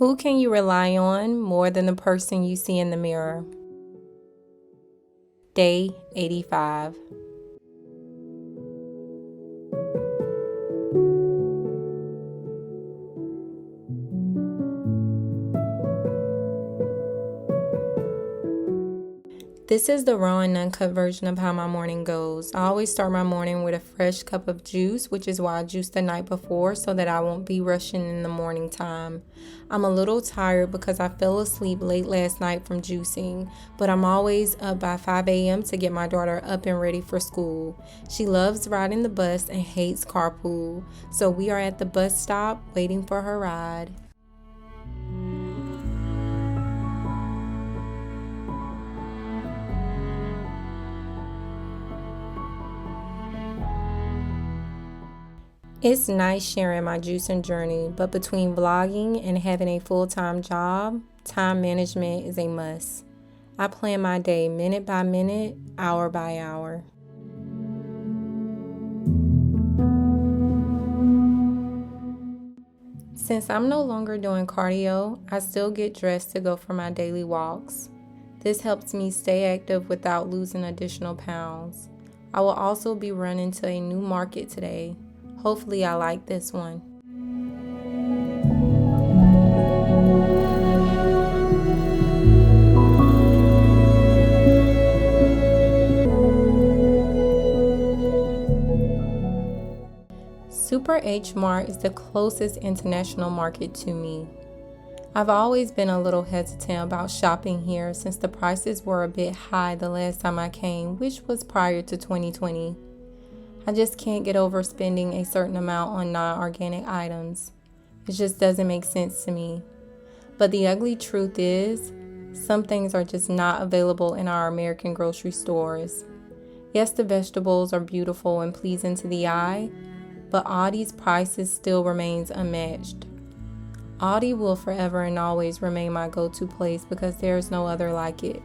Who can you rely on more than the person you see in the mirror? Day 85. This is the raw and uncut version of how my morning goes. I always start my morning with a fresh cup of juice, which is why I juiced the night before so that I won't be rushing in the morning time. I'm a little tired because I fell asleep late last night from juicing, but I'm always up by 5 a.m. to get my daughter up and ready for school. She loves riding the bus and hates carpool, so we are at the bus stop waiting for her ride. It's nice sharing my juicing journey, but between vlogging and having a full-time job, time management is a must. I plan my day minute by minute, hour by hour. Since I'm no longer doing cardio, I still get dressed to go for my daily walks. This helps me stay active without losing additional pounds. I will also be running to a new market today. Hopefully I like this one. Super H Mart is the closest international market to me. I've always been a little hesitant about shopping here since the prices were a bit high the last time I came, which was prior to 2020. I just can't get over spending a certain amount on non-organic items. It just doesn't make sense to me. But the ugly truth is, some things are just not available in our American grocery stores. Yes, the vegetables are beautiful and pleasing to the eye, but Aldi's prices still remains unmatched. Aldi will forever and always remain my go-to place because there is no other like it.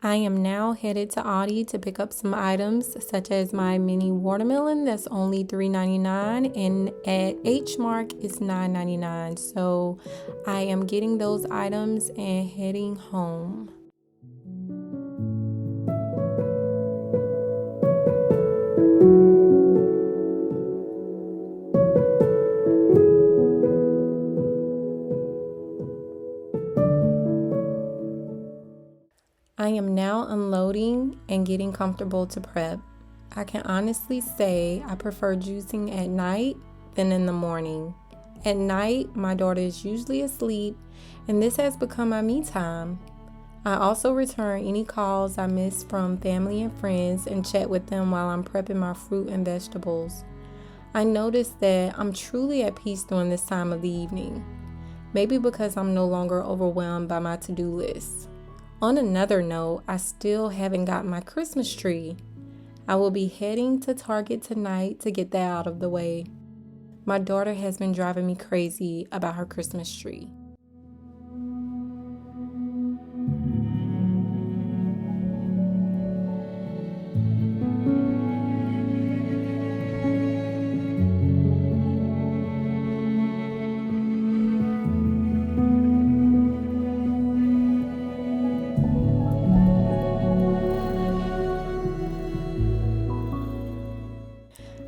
I am now headed to Aldi to pick up some items such as my mini watermelon that's only $3.99 and at H Mark it's $9.99. So I am getting those items and heading home. I am now unloading and getting comfortable to prep. I can honestly say I prefer juicing at night than in the morning. At night, my daughter is usually asleep, and this has become my me time. I also return any calls I miss from family and friends and chat with them while I'm prepping my fruit and vegetables. I notice that I'm truly at peace during this time of the evening. Maybe because I'm no longer overwhelmed by my to-do list. On another note, I still haven't got my Christmas tree. I will be heading to Target tonight to get that out of the way. My daughter has been driving me crazy about her Christmas tree.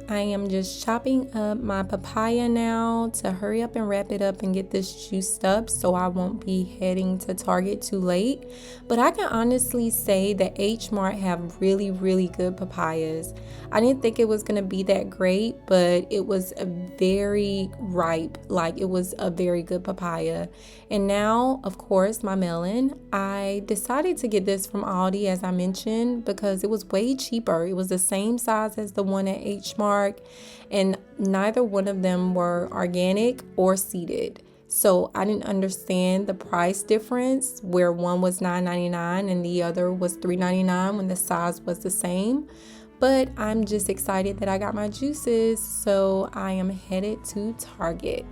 I am just chopping up my papaya now to hurry up and wrap it up and get this juiced up so I won't be heading to Target too late. But I can honestly say that H Mart have really, really good papayas. I didn't think it was going to be that great, but it was a very ripe, like it was a very good papaya. And now, of course, my melon. I decided to get this from Aldi, as I mentioned, because it was way cheaper. It was the same size as the one at H Mart, and neither one of them were organic or seeded. So I didn't understand the price difference where one was $9.99 and the other was $3.99 when the size was the same. But I'm just excited that I got my juices, so I am headed to Target.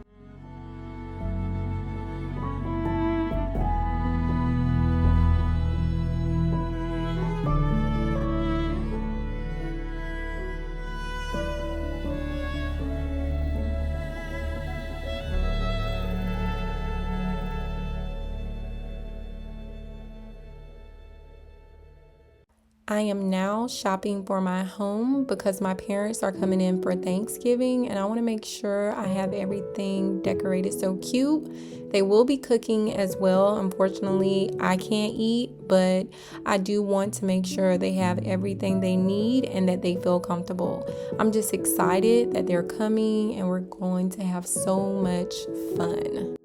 I am now shopping for my home because my parents are coming in for Thanksgiving and I want to make sure I have everything decorated so cute. They will be cooking as well. Unfortunately, I can't eat, but I do want to make sure they have everything they need and that they feel comfortable. I'm just excited that they're coming and we're going to have so much fun.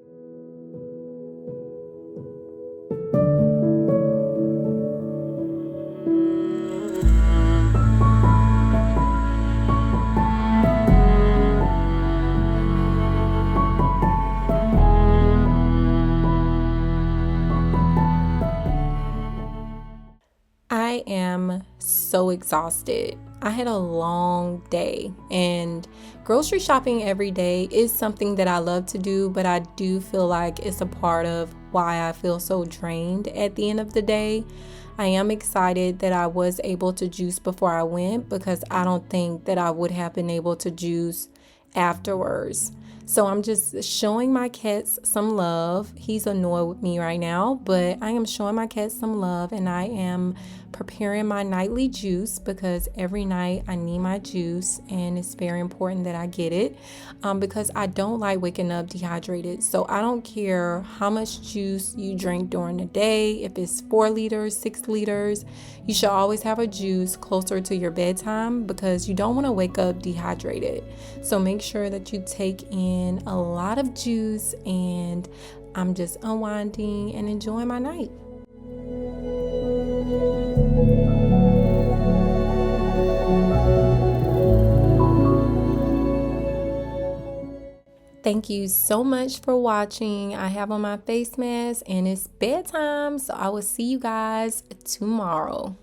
I am so exhausted. I had a long day, and grocery shopping every day is something that I love to do, but I do feel like it's a part of why I feel so drained at the end of the day. I am excited that I was able to juice before I went because I don't think that I would have been able to juice afterwards. So I'm just showing my cats some love. He's annoyed with me right now, but I am showing my cats some love and I am preparing my nightly juice because every night I need my juice and it's very important that I get it because I don't like waking up dehydrated. So I don't care how much juice you drink during the day, if it's 4 liters, 6 liters, you should always have a juice closer to your bedtime because you don't want to wake up dehydrated. So make sure that you take in a lot of juice, and I'm just unwinding and enjoying my night. Thank you so much for watching. I have on my face mask and it's bedtime, so I will see you guys tomorrow.